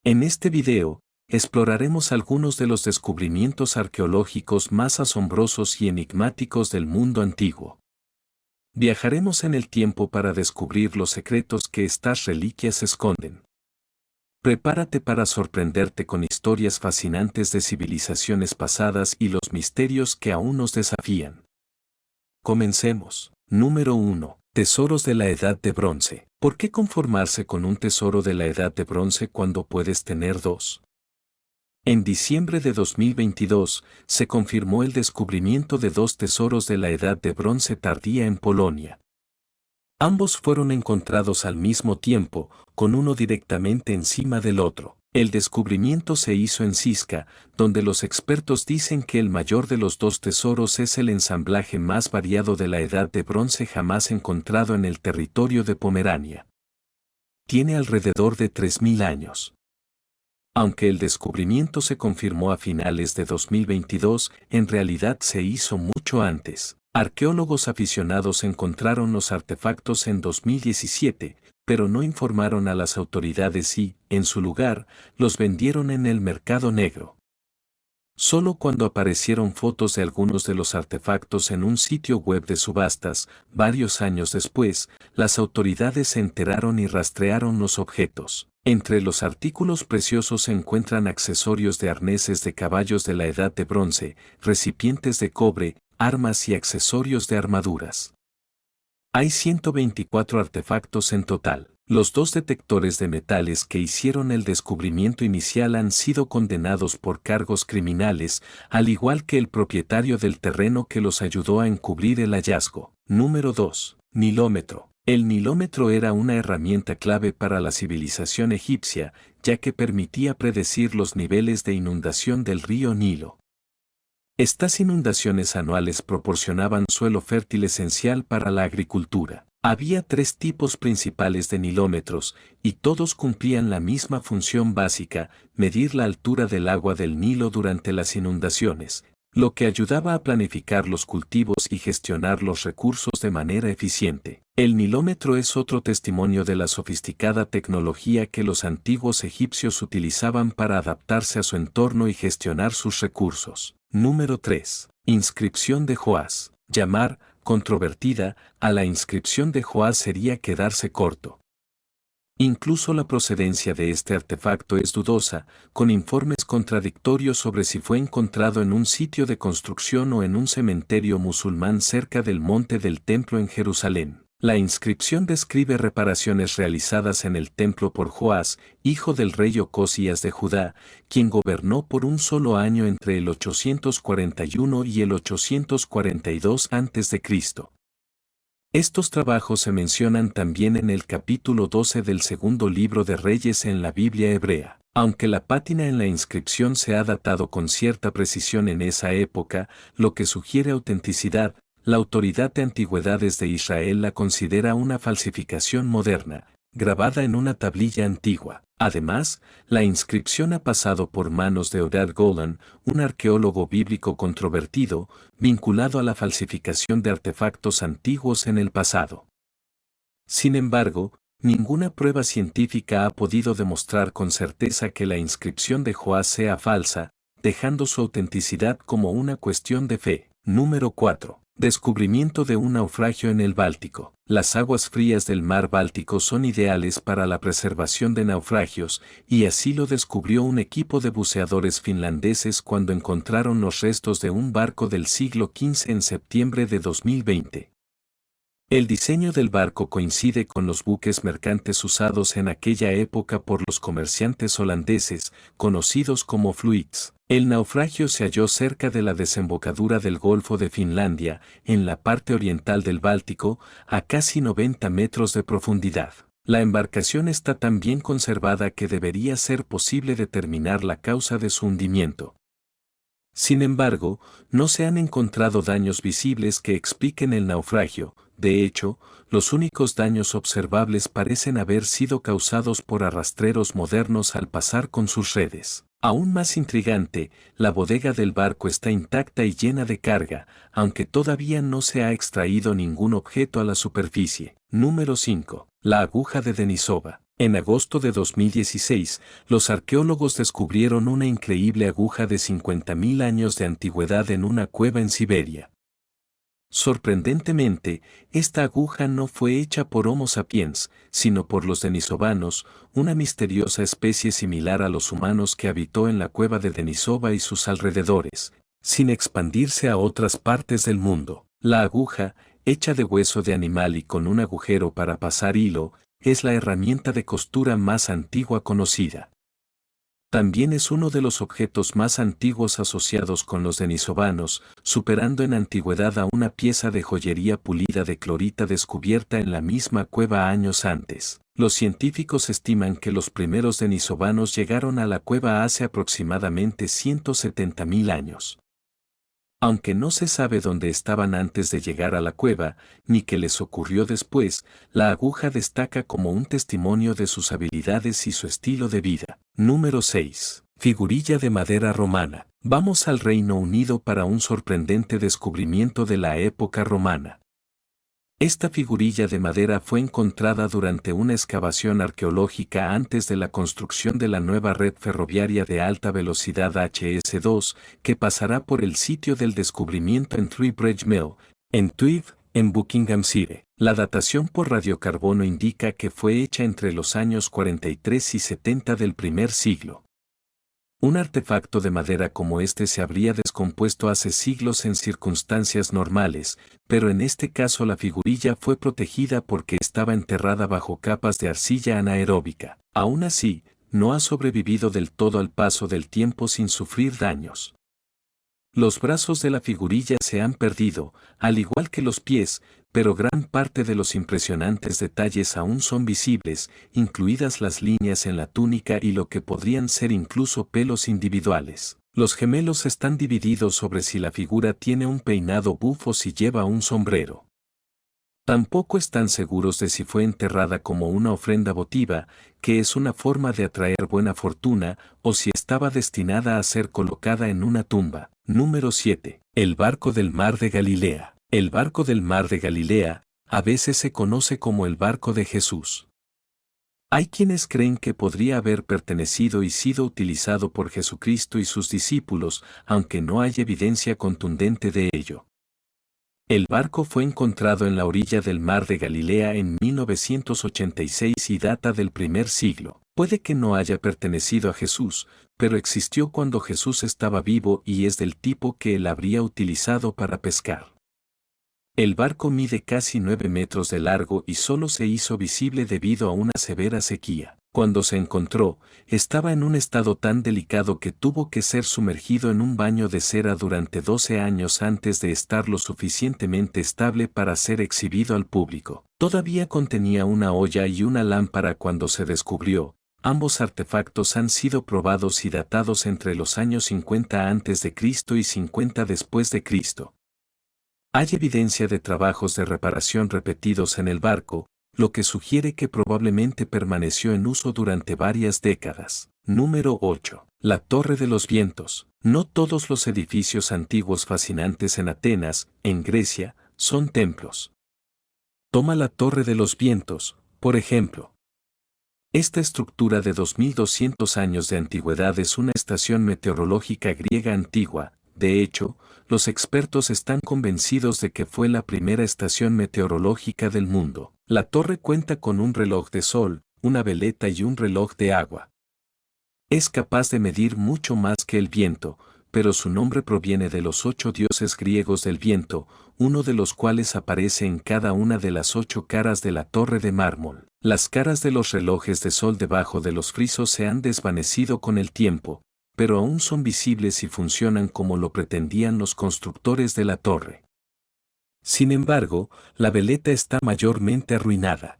En este video, exploraremos algunos de los descubrimientos arqueológicos más asombrosos y enigmáticos del mundo antiguo. Viajaremos en el tiempo para descubrir los secretos que estas reliquias esconden. Prepárate para sorprenderte con historias fascinantes de civilizaciones pasadas y los misterios que aún nos desafían. Comencemos. Número 1. Tesoros de la Edad de Bronce. ¿Por qué conformarse con un tesoro de la Edad de Bronce cuando puedes tener dos? En diciembre de 2022, se confirmó el descubrimiento de dos tesoros de la Edad de Bronce tardía en Polonia. Ambos fueron encontrados al mismo tiempo, con uno directamente encima del otro. El descubrimiento se hizo en Siska, donde los expertos dicen que el mayor de los dos tesoros es el ensamblaje más variado de la Edad de Bronce jamás encontrado en el territorio de Pomerania. Tiene alrededor de 3000 años. Aunque el descubrimiento se confirmó a finales de 2022, en realidad se hizo mucho antes. Arqueólogos aficionados encontraron los artefactos en 2017, pero no informaron a las autoridades y, en su lugar, los vendieron en el mercado negro. Solo cuando aparecieron fotos de algunos de los artefactos en un sitio web de subastas, varios años después, las autoridades se enteraron y rastrearon los objetos. Entre los artículos preciosos se encuentran accesorios de arneses de caballos de la Edad de Bronce, recipientes de cobre, armas y accesorios de armaduras. Hay 124 artefactos en total. Los dos detectores de metales que hicieron el descubrimiento inicial han sido condenados por cargos criminales, al igual que el propietario del terreno que los ayudó a encubrir el hallazgo. Número 2. Nilómetro. El nilómetro era una herramienta clave para la civilización egipcia, ya que permitía predecir los niveles de inundación del río Nilo. Estas inundaciones anuales proporcionaban suelo fértil esencial para la agricultura. Había tres tipos principales de nilómetros, y todos cumplían la misma función básica: medir la altura del agua del Nilo durante las inundaciones, lo que ayudaba a planificar los cultivos y gestionar los recursos de manera eficiente. El nilómetro es otro testimonio de la sofisticada tecnología que los antiguos egipcios utilizaban para adaptarse a su entorno y gestionar sus recursos. Número 3. Inscripción de Joás. Llamar controvertida a la inscripción de Joás sería quedarse corto. Incluso la procedencia de este artefacto es dudosa, con informes contradictorios sobre si fue encontrado en un sitio de construcción o en un cementerio musulmán cerca del monte del templo en Jerusalén. La inscripción describe reparaciones realizadas en el templo por Joás, hijo del rey Ocosías de Judá, quien gobernó por un solo año entre el 841 y el 842 a.C. Estos trabajos se mencionan también en el capítulo 12 del segundo libro de Reyes en la Biblia hebrea. Aunque la pátina en la inscripción se ha datado con cierta precisión en esa época, lo que sugiere autenticidad, la Autoridad de Antigüedades de Israel la considera una falsificación moderna, grabada en una tablilla antigua. Además, la inscripción ha pasado por manos de Oded Golan, un arqueólogo bíblico controvertido, vinculado a la falsificación de artefactos antiguos en el pasado. Sin embargo, ninguna prueba científica ha podido demostrar con certeza que la inscripción de Joás sea falsa, dejando su autenticidad como una cuestión de fe. Número 4. Descubrimiento de un naufragio en el Báltico. Las aguas frías del mar Báltico son ideales para la preservación de naufragios, y así lo descubrió un equipo de buceadores finlandeses cuando encontraron los restos de un barco del siglo XV en septiembre de 2020. El diseño del barco coincide con los buques mercantes usados en aquella época por los comerciantes holandeses, conocidos como Fluits. El naufragio se halló cerca de la desembocadura del Golfo de Finlandia, en la parte oriental del Báltico, a casi 90 metros de profundidad. La embarcación está tan bien conservada que debería ser posible determinar la causa de su hundimiento. Sin embargo, no se han encontrado daños visibles que expliquen el naufragio. De hecho, los únicos daños observables parecen haber sido causados por arrastreros modernos al pasar con sus redes. Aún más intrigante, la bodega del barco está intacta y llena de carga, aunque todavía no se ha extraído ningún objeto a la superficie. Número 5. La aguja de Denisova. En agosto de 2016, los arqueólogos descubrieron una increíble aguja de 50.000 años de antigüedad en una cueva en Siberia. Sorprendentemente, esta aguja no fue hecha por Homo sapiens, sino por los denisovanos, una misteriosa especie similar a los humanos que habitó en la cueva de Denisova y sus alrededores, sin expandirse a otras partes del mundo. La aguja, hecha de hueso de animal y con un agujero para pasar hilo, es la herramienta de costura más antigua conocida. También es uno de los objetos más antiguos asociados con los denisovanos, superando en antigüedad a una pieza de joyería pulida de clorita descubierta en la misma cueva años antes. Los científicos estiman que los primeros denisovanos llegaron a la cueva hace aproximadamente 170.000 años. Aunque no se sabe dónde estaban antes de llegar a la cueva, ni qué les ocurrió después, la aguja destaca como un testimonio de sus habilidades y su estilo de vida. Número 6. Figurilla de madera romana. Vamos al Reino Unido para un sorprendente descubrimiento de la época romana. Esta figurilla de madera fue encontrada durante una excavación arqueológica antes de la construcción de la nueva red ferroviaria de alta velocidad HS2, que pasará por el sitio del descubrimiento en Three Bridge Mill, en Tuiv, en Buckinghamshire. La datación por radiocarbono indica que fue hecha entre los años 43 y 70 del primer siglo. Un artefacto de madera como este se habría descompuesto hace siglos en circunstancias normales, pero en este caso la figurilla fue protegida porque estaba enterrada bajo capas de arcilla anaeróbica. Aún así, no ha sobrevivido del todo al paso del tiempo sin sufrir daños. Los brazos de la figurilla se han perdido, al igual que los pies, pero gran parte de los impresionantes detalles aún son visibles, incluidas las líneas en la túnica y lo que podrían ser incluso pelos individuales. Los gemelos están divididos sobre si la figura tiene un peinado bufo o si lleva un sombrero. Tampoco están seguros de si fue enterrada como una ofrenda votiva, que es una forma de atraer buena fortuna, o si estaba destinada a ser colocada en una tumba. Número 7. El barco del mar de Galilea. El barco del mar de Galilea, a veces se conoce como el barco de Jesús. Hay quienes creen que podría haber pertenecido y sido utilizado por Jesucristo y sus discípulos, aunque no hay evidencia contundente de ello. El barco fue encontrado en la orilla del mar de Galilea en 1986 y data del primer siglo. Puede que no haya pertenecido a Jesús, pero existió cuando Jesús estaba vivo y es del tipo que él habría utilizado para pescar. El barco mide casi 9 metros de largo y solo se hizo visible debido a una severa sequía. Cuando se encontró, estaba en un estado tan delicado que tuvo que ser sumergido en un baño de cera durante 12 años antes de estar lo suficientemente estable para ser exhibido al público. Todavía contenía una olla y una lámpara cuando se descubrió. Ambos artefactos han sido probados y datados entre los años 50 a.C. y 50 después de Cristo. Hay evidencia de trabajos de reparación repetidos en el barco, lo que sugiere que probablemente permaneció en uso durante varias décadas. Número 8. La Torre de los Vientos. No todos los edificios antiguos fascinantes en Atenas, en Grecia, son templos. Toma la Torre de los Vientos, por ejemplo. Esta estructura de 2200 años de antigüedad es una estación meteorológica griega antigua. De hecho, los expertos están convencidos de que fue la primera estación meteorológica del mundo. La torre cuenta con un reloj de sol, una veleta y un reloj de agua. Es capaz de medir mucho más que el viento, pero su nombre proviene de los 8 dioses griegos del viento, uno de los cuales aparece en cada una de las 8 caras de la torre de mármol. Las caras de los relojes de sol debajo de los frisos se han desvanecido con el tiempo, pero aún son visibles y funcionan como lo pretendían los constructores de la torre. Sin embargo, la veleta está mayormente arruinada.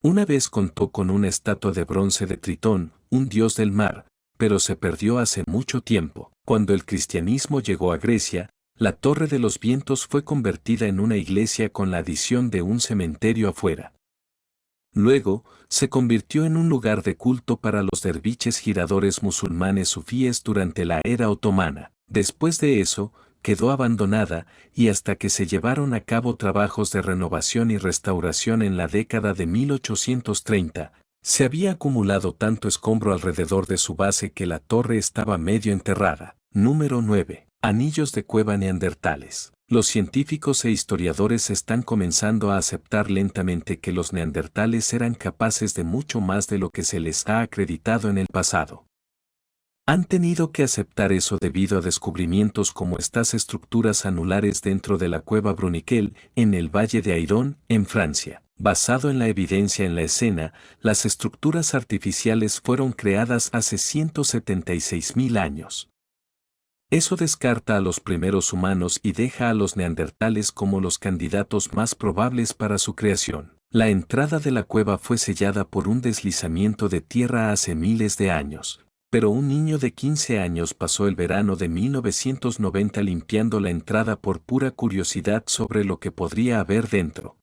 Una vez contó con una estatua de bronce de Tritón, un dios del mar, pero se perdió hace mucho tiempo. Cuando el cristianismo llegó a Grecia, la Torre de los Vientos fue convertida en una iglesia con la adición de un cementerio afuera. Luego, se convirtió en un lugar de culto para los derviches giradores musulmanes sufíes durante la era otomana. Después de eso, quedó abandonada, y hasta que se llevaron a cabo trabajos de renovación y restauración en la década de 1830, Se había acumulado tanto escombro alrededor de su base que la torre estaba medio enterrada. Número 9. Anillos de cueva neandertales. Los científicos e historiadores están comenzando a aceptar lentamente que los neandertales eran capaces de mucho más de lo que se les ha acreditado en el pasado. Han tenido que aceptar eso debido a descubrimientos como estas estructuras anulares dentro de la cueva Bruniquel, en el Valle de Airón, en Francia. Basado en la evidencia en la escena, las estructuras artificiales fueron creadas hace 176.000 años. Eso descarta a los primeros humanos y deja a los neandertales como los candidatos más probables para su creación. La entrada de la cueva fue sellada por un deslizamiento de tierra hace miles de años, pero un niño de 15 años pasó el verano de 1990 limpiando la entrada por pura curiosidad sobre lo que podría haber dentro.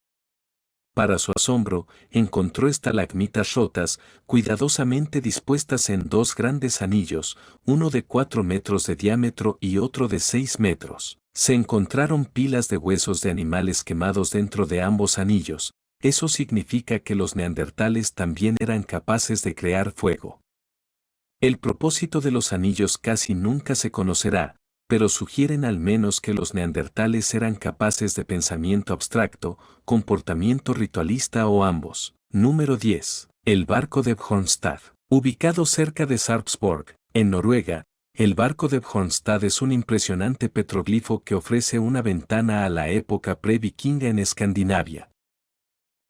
Para su asombro, encontró estalagmitas rotas, cuidadosamente dispuestas en dos grandes anillos, uno de 4 metros de diámetro y otro de 6 metros. Se encontraron pilas de huesos de animales quemados dentro de ambos anillos. Eso significa que los neandertales también eran capaces de crear fuego. El propósito de los anillos casi nunca se conocerá, pero sugieren al menos que los neandertales eran capaces de pensamiento abstracto, comportamiento ritualista o ambos. Número 10. El barco de Bjornstad. Ubicado cerca de Sarpsborg, en Noruega, el barco de Bjornstad es un impresionante petroglifo que ofrece una ventana a la época pre-vikinga en Escandinavia.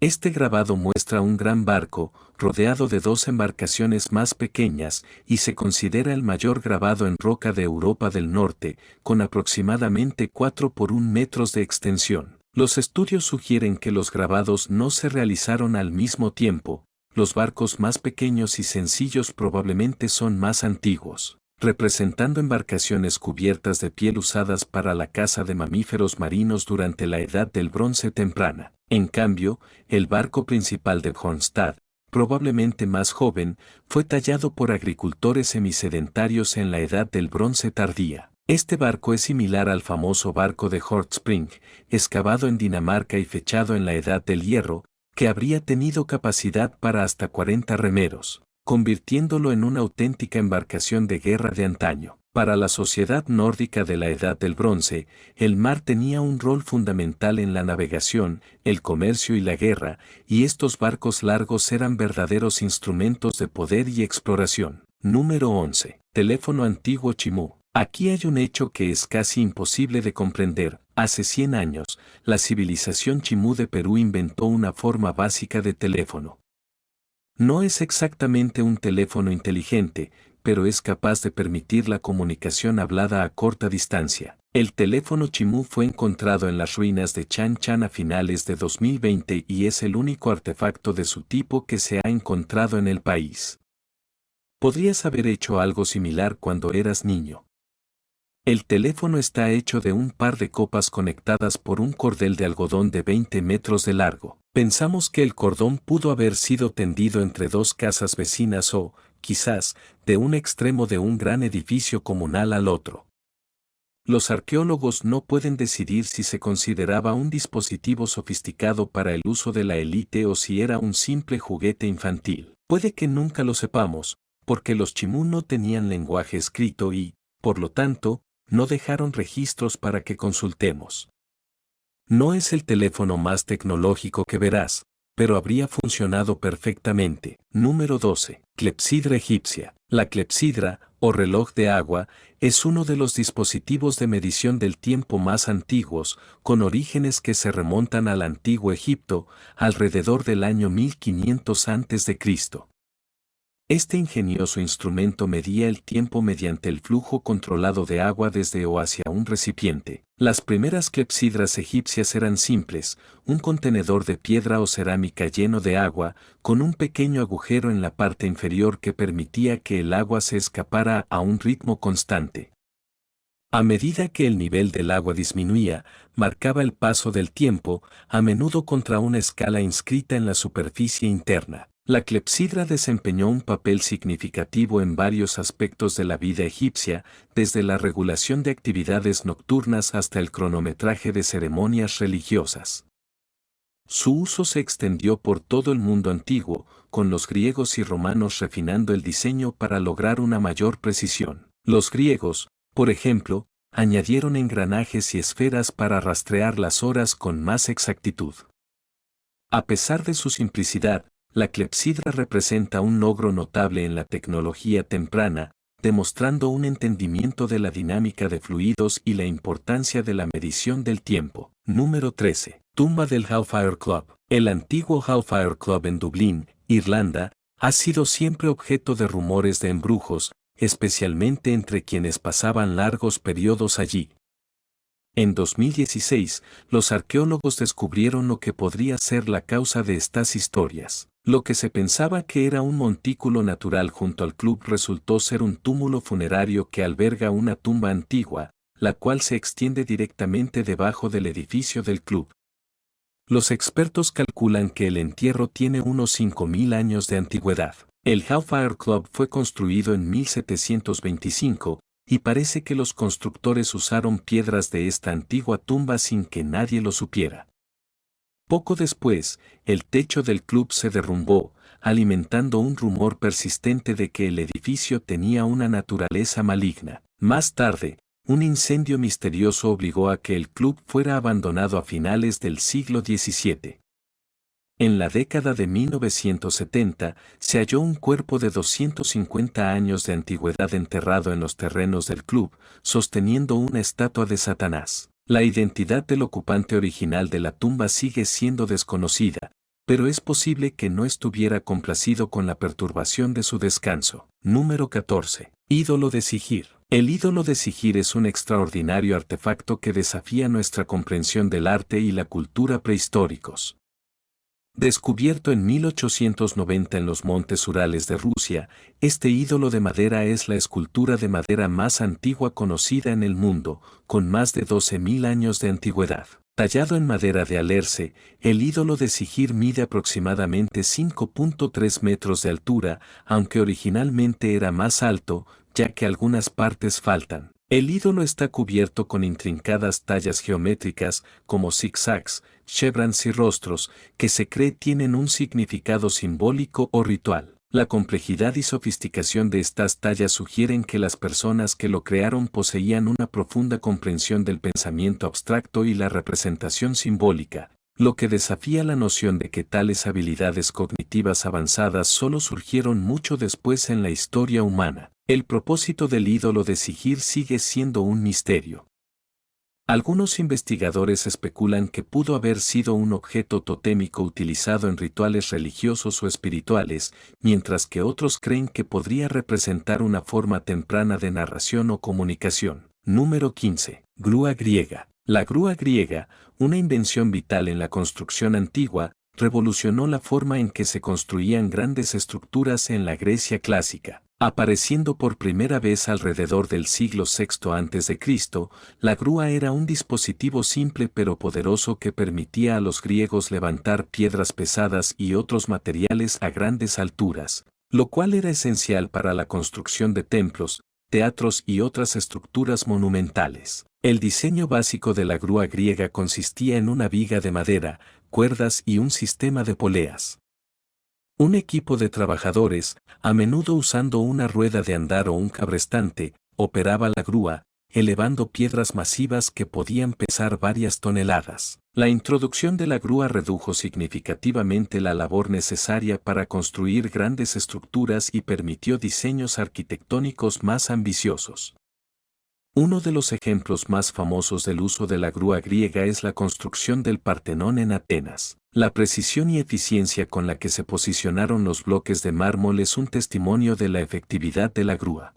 Este grabado muestra un gran barco, rodeado de dos embarcaciones más pequeñas, y se considera el mayor grabado en roca de Europa del Norte, con aproximadamente 4 por 1 metros de extensión. Los estudios sugieren que los grabados no se realizaron al mismo tiempo. Los barcos más pequeños y sencillos probablemente son más antiguos, representando embarcaciones cubiertas de piel usadas para la caza de mamíferos marinos durante la Edad del Bronce temprana. En cambio, el barco principal de Bjornstad, probablemente más joven, fue tallado por agricultores semisedentarios en la Edad del Bronce tardía. Este barco es similar al famoso barco de Hortspring, excavado en Dinamarca y fechado en la Edad del Hierro, que habría tenido capacidad para hasta 40 remeros, convirtiéndolo en una auténtica embarcación de guerra de antaño. Para la sociedad nórdica de la Edad del Bronce, el mar tenía un rol fundamental en la navegación, el comercio y la guerra, y estos barcos largos eran verdaderos instrumentos de poder y exploración. Número 11. Teléfono antiguo Chimú. Aquí hay un hecho que es casi imposible de comprender. Hace 100 años, la civilización Chimú de Perú inventó una forma básica de teléfono. No es exactamente un teléfono inteligente, pero es capaz de permitir la comunicación hablada a corta distancia. El teléfono Chimú fue encontrado en las ruinas de Chan Chan a finales de 2020 y es el único artefacto de su tipo que se ha encontrado en el país. Podrías haber hecho algo similar cuando eras niño. El teléfono está hecho de un par de copas conectadas por un cordel de algodón de 20 metros de largo. Pensamos que el cordón pudo haber sido tendido entre dos casas vecinas o, quizás, de un extremo de un gran edificio comunal al otro. Los arqueólogos no pueden decidir si se consideraba un dispositivo sofisticado para el uso de la élite o si era un simple juguete infantil. Puede que nunca lo sepamos, porque los Chimú no tenían lenguaje escrito y, por lo tanto, no dejaron registros para que consultemos. No es el teléfono más tecnológico que verás, pero habría funcionado perfectamente. Número 12. Clepsidra egipcia. La clepsidra, o reloj de agua, es uno de los dispositivos de medición del tiempo más antiguos, con orígenes que se remontan al antiguo Egipto, alrededor del año 1500 a.C. Este ingenioso instrumento medía el tiempo mediante el flujo controlado de agua desde o hacia un recipiente. Las primeras clepsidras egipcias eran simples, un contenedor de piedra o cerámica lleno de agua, con un pequeño agujero en la parte inferior que permitía que el agua se escapara a un ritmo constante. A medida que el nivel del agua disminuía, marcaba el paso del tiempo, a menudo contra una escala inscrita en la superficie interna. La clepsidra desempeñó un papel significativo en varios aspectos de la vida egipcia, desde la regulación de actividades nocturnas hasta el cronometraje de ceremonias religiosas. Su uso se extendió por todo el mundo antiguo, con los griegos y romanos refinando el diseño para lograr una mayor precisión. Los griegos, por ejemplo, añadieron engranajes y esferas para rastrear las horas con más exactitud. A pesar de su simplicidad, la clepsidra representa un logro notable en la tecnología temprana, demostrando un entendimiento de la dinámica de fluidos y la importancia de la medición del tiempo. Número 13. Tumba del Hellfire Club. El antiguo Hellfire Club en Dublín, Irlanda, ha sido siempre objeto de rumores de embrujos, especialmente entre quienes pasaban largos periodos allí. En 2016, los arqueólogos descubrieron lo que podría ser la causa de estas historias. Lo que se pensaba que era un montículo natural junto al club resultó ser un túmulo funerario que alberga una tumba antigua, la cual se extiende directamente debajo del edificio del club. Los expertos calculan que el entierro tiene unos 5.000 años de antigüedad. El Hellfire Club fue construido en 1725, y parece que los constructores usaron piedras de esta antigua tumba sin que nadie lo supiera. Poco después, el techo del club se derrumbó, alimentando un rumor persistente de que el edificio tenía una naturaleza maligna. Más tarde, un incendio misterioso obligó a que el club fuera abandonado a finales del siglo XVII. En la década de 1970, se halló un cuerpo de 250 años de antigüedad enterrado en los terrenos del club, sosteniendo una estatua de Satanás. La identidad del ocupante original de la tumba sigue siendo desconocida, pero es posible que no estuviera complacido con la perturbación de su descanso. Número 14. Ídolo de Sigir. El ídolo de Sigir es un extraordinario artefacto que desafía nuestra comprensión del arte y la cultura prehistóricos. Descubierto en 1890 en los montes Urales de Rusia, este ídolo de madera es la escultura de madera más antigua conocida en el mundo, con más de 12.000 años de antigüedad. Tallado en madera de alerce, el ídolo de Sigir mide aproximadamente 5.3 metros de altura, aunque originalmente era más alto, ya que algunas partes faltan. El ídolo está cubierto con intrincadas tallas geométricas, como zigzags, chevrons y rostros, que se cree tienen un significado simbólico o ritual. La complejidad y sofisticación de estas tallas sugieren que las personas que lo crearon poseían una profunda comprensión del pensamiento abstracto y la representación simbólica, lo que desafía la noción de que tales habilidades cognitivas avanzadas solo surgieron mucho después en la historia humana. El propósito del ídolo de Sigir sigue siendo un misterio. Algunos investigadores especulan que pudo haber sido un objeto totémico utilizado en rituales religiosos o espirituales, mientras que otros creen que podría representar una forma temprana de narración o comunicación. Número 15. Grúa griega. La grúa griega, una invención vital en la construcción antigua, revolucionó la forma en que se construían grandes estructuras en la Grecia clásica. Apareciendo por primera vez alrededor del siglo VI a.C., la grúa era un dispositivo simple pero poderoso que permitía a los griegos levantar piedras pesadas y otros materiales a grandes alturas, lo cual era esencial para la construcción de templos, teatros y otras estructuras monumentales. El diseño básico de la grúa griega consistía en una viga de madera, cuerdas y un sistema de poleas. Un equipo de trabajadores, a menudo usando una rueda de andar o un cabrestante, operaba la grúa, elevando piedras masivas que podían pesar varias toneladas. La introducción de la grúa redujo significativamente la labor necesaria para construir grandes estructuras y permitió diseños arquitectónicos más ambiciosos. Uno de los ejemplos más famosos del uso de la grúa griega es la construcción del Partenón en Atenas. La precisión y eficiencia con la que se posicionaron los bloques de mármol es un testimonio de la efectividad de la grúa.